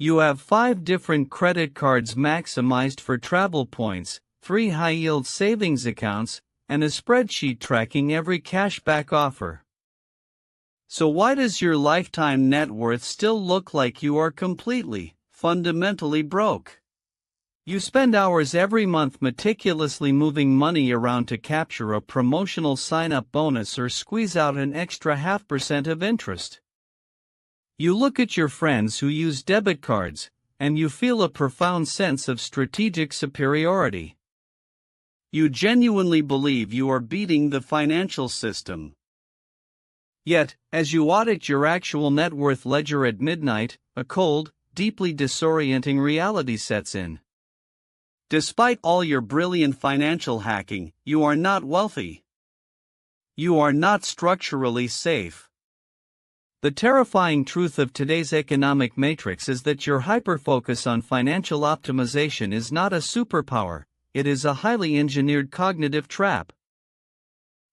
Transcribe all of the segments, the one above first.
You have 5 different credit cards maximized for travel points, 3 high-yield savings accounts, and a spreadsheet tracking every cashback offer. So why does your lifetime net worth still look like you are completely, fundamentally broke? You spend hours every month meticulously moving money around to capture a promotional sign-up bonus or squeeze out an extra 0.5% of interest. You look at your friends who use debit cards, and you feel a profound sense of strategic superiority. You genuinely believe you are beating the financial system. Yet, as you audit your actual net worth ledger at midnight, a cold, deeply disorienting reality sets in. Despite all your brilliant financial hacking, you are not wealthy. You are not structurally safe. The terrifying truth of today's economic matrix is that your hyper-focus on financial optimization is not a superpower, it is a highly engineered cognitive trap.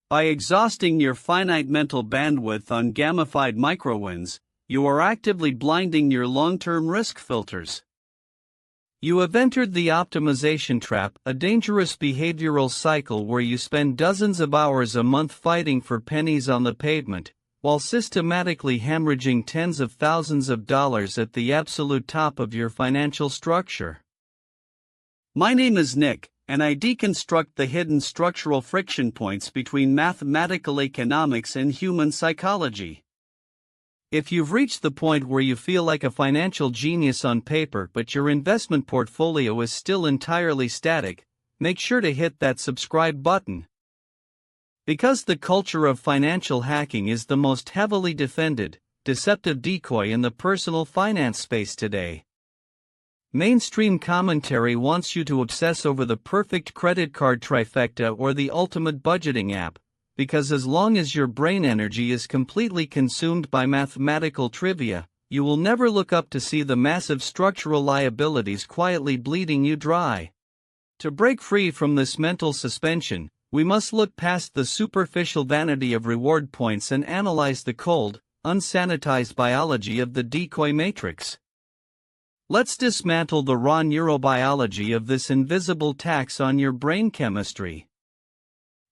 By exhausting your finite mental bandwidth on gamified microwins, you are actively blinding your long-term risk filters. You have entered the optimization trap, a dangerous behavioral cycle where you spend dozens of hours a month fighting for pennies on the pavement, while systematically hemorrhaging tens of thousands of dollars at the absolute top of your financial structure. My name is Nick, and I deconstruct the hidden structural friction points between mathematical economics and human psychology. If you've reached the point where you feel like a financial genius on paper but your investment portfolio is still entirely static, make sure to hit that subscribe button. Because the culture of financial hacking is the most heavily defended, deceptive decoy in the personal finance space today. Mainstream commentary wants you to obsess over the perfect credit card trifecta or the ultimate budgeting app, because as long as your brain energy is completely consumed by mathematical trivia, you will never look up to see the massive structural liabilities quietly bleeding you dry. To break free from this mental suspension, we must look past the superficial vanity of reward points and analyze the cold, unsanitized biology of the decoy matrix. Let's dismantle the raw neurobiology of this invisible tax on your brain chemistry.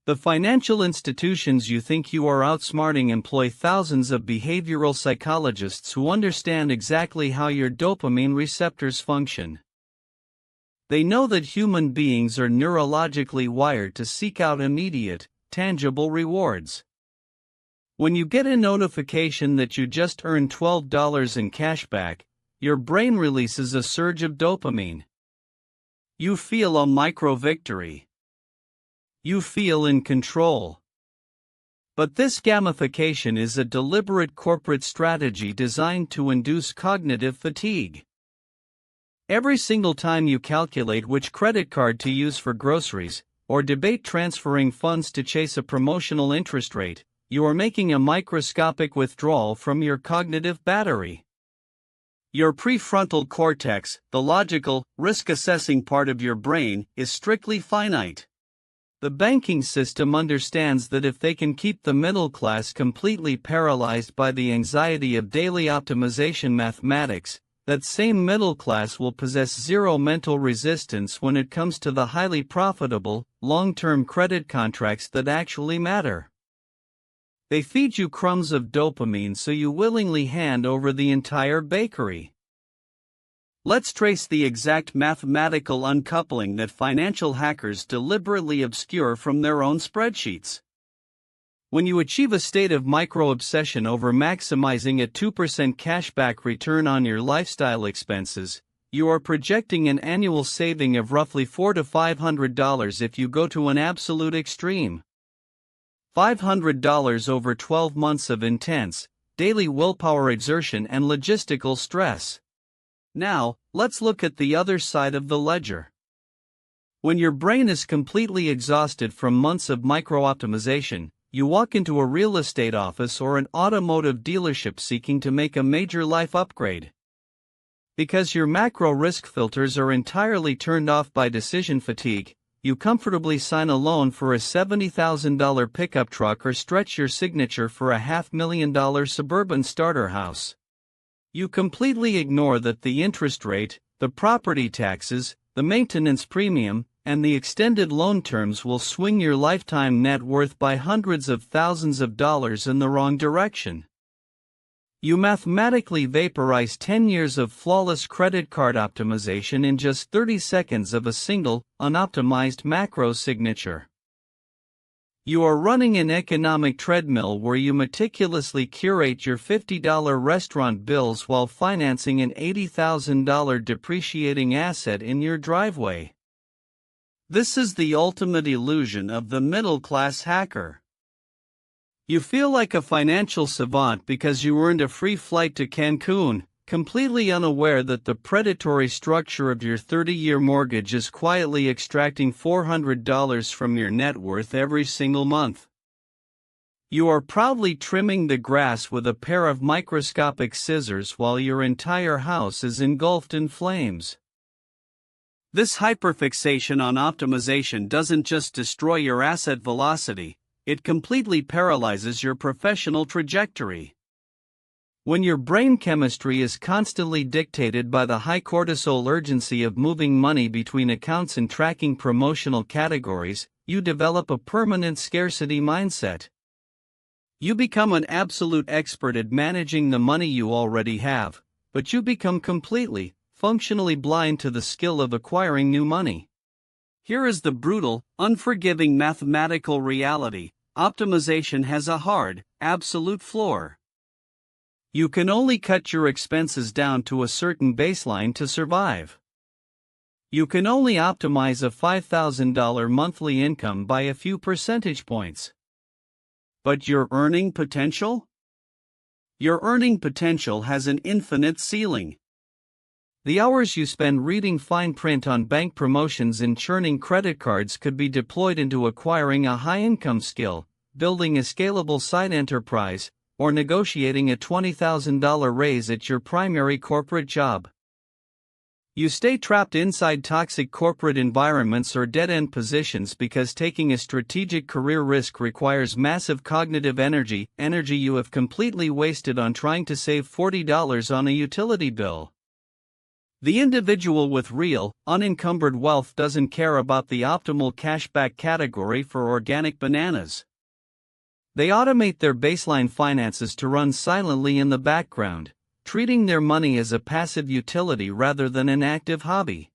The financial institutions you think you are outsmarting employ thousands of behavioral psychologists who understand exactly how your dopamine receptors function. They know that human beings are neurologically wired to seek out immediate, tangible rewards. When you get a notification that you just earned $12 in cashback, your brain releases a surge of dopamine. You feel a micro-victory. You feel in control. But this gamification is a deliberate corporate strategy designed to induce cognitive fatigue. Every single time you calculate which credit card to use for groceries, or debate transferring funds to chase a promotional interest rate, you are making a microscopic withdrawal from your cognitive battery. Your prefrontal cortex, the logical, risk-assessing part of your brain, is strictly finite. The banking system understands that if they can keep the middle class completely paralyzed by the anxiety of daily optimization mathematics, that same middle class will possess zero mental resistance when it comes to the highly profitable, long-term credit contracts that actually matter. They feed you crumbs of dopamine so you willingly hand over the entire bakery. Let's trace the exact mathematical uncoupling that financial hackers deliberately obscure from their own spreadsheets. When you achieve a state of micro-obsession over maximizing a 2% cashback return on your lifestyle expenses, you are projecting an annual saving of roughly $400 to $500 if you go to an absolute extreme. $500 over 12 months of intense, daily willpower exertion and logistical stress. Now, let's look at the other side of the ledger. When your brain is completely exhausted from months of micro-optimization, you walk into a real estate office or an automotive dealership seeking to make a major life upgrade. Because your macro risk filters are entirely turned off by decision fatigue, you comfortably sign a loan for a $70,000 pickup truck or stretch your signature for a $500,000 suburban starter house. You completely ignore that the interest rate, the property taxes, the maintenance premium, and the extended loan terms will swing your lifetime net worth by hundreds of thousands of dollars in the wrong direction. You mathematically vaporize 10 years of flawless credit card optimization in just 30 seconds of a single, unoptimized macro signature. You are running an economic treadmill where you meticulously curate your $50 restaurant bills while financing an $80,000 depreciating asset in your driveway. This is the ultimate illusion of the middle-class hacker. You feel like a financial savant because you earned a free flight to Cancun, completely unaware that the predatory structure of your 30-year mortgage is quietly extracting $400 from your net worth every single month. You are proudly trimming the grass with a pair of microscopic scissors while your entire house is engulfed in flames. This hyperfixation on optimization doesn't just destroy your asset velocity, it completely paralyzes your professional trajectory. When your brain chemistry is constantly dictated by the high cortisol urgency of moving money between accounts and tracking promotional categories, you develop a permanent scarcity mindset. You become an absolute expert at managing the money you already have, but you become completely, functionally blind to the skill of acquiring new money. Here is the brutal, unforgiving mathematical reality: optimization has a hard, absolute floor. You can only cut your expenses down to a certain baseline to survive. You can only optimize a $5,000 monthly income by a few percentage points. But your earning potential? Your earning potential has an infinite ceiling. The hours you spend reading fine print on bank promotions and churning credit cards could be deployed into acquiring a high-income skill, building a scalable side enterprise, or negotiating a $20,000 raise at your primary corporate job. You stay trapped inside toxic corporate environments or dead-end positions because taking a strategic career risk requires massive cognitive energy you have completely wasted on trying to save $40 on a utility bill. The individual with real, unencumbered wealth doesn't care about the optimal cashback category for organic bananas. They automate their baseline finances to run silently in the background, treating their money as a passive utility rather than an active hobby.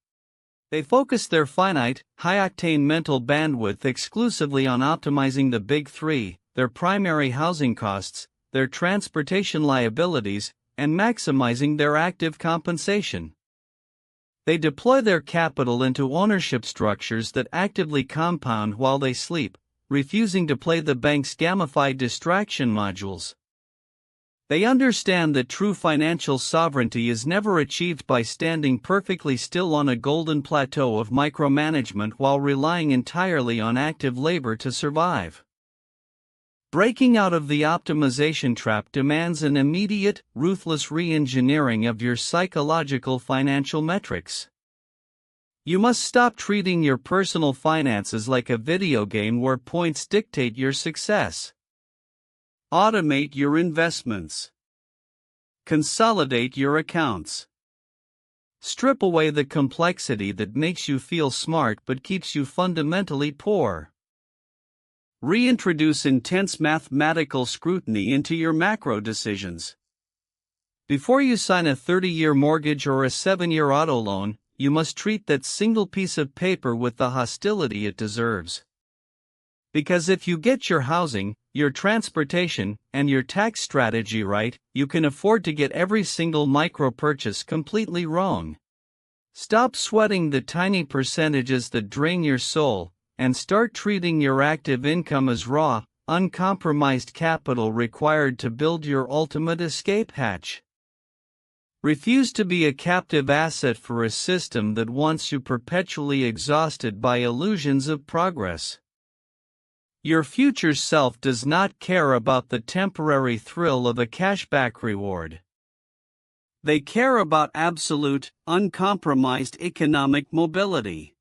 They focus their finite, high-octane mental bandwidth exclusively on optimizing the big three: their primary housing costs, their transportation liabilities, and maximizing their active compensation. They deploy their capital into ownership structures that actively compound while they sleep, refusing to play the bank's gamified distraction modules. They understand that true financial sovereignty is never achieved by standing perfectly still on a golden plateau of micromanagement while relying entirely on active labor to survive. Breaking out of the optimization trap demands an immediate, ruthless re-engineering of your psychological financial metrics. You must stop treating your personal finances like a video game where points dictate your success. Automate your investments. Consolidate your accounts. Strip away the complexity that makes you feel smart but keeps you fundamentally poor. Reintroduce intense mathematical scrutiny into your macro decisions. Before you sign a 30-year mortgage or a 7-year auto loan, you must treat that single piece of paper with the hostility it deserves. Because if you get your housing, your transportation, and your tax strategy right, you can afford to get every single micro purchase completely wrong. Stop sweating the tiny percentages that drain your soul, and start treating your active income as raw, uncompromised capital required to build your ultimate escape hatch. Refuse to be a captive asset for a system that wants you perpetually exhausted by illusions of progress. Your future self does not care about the temporary thrill of a cashback reward. They care about absolute, uncompromised economic mobility.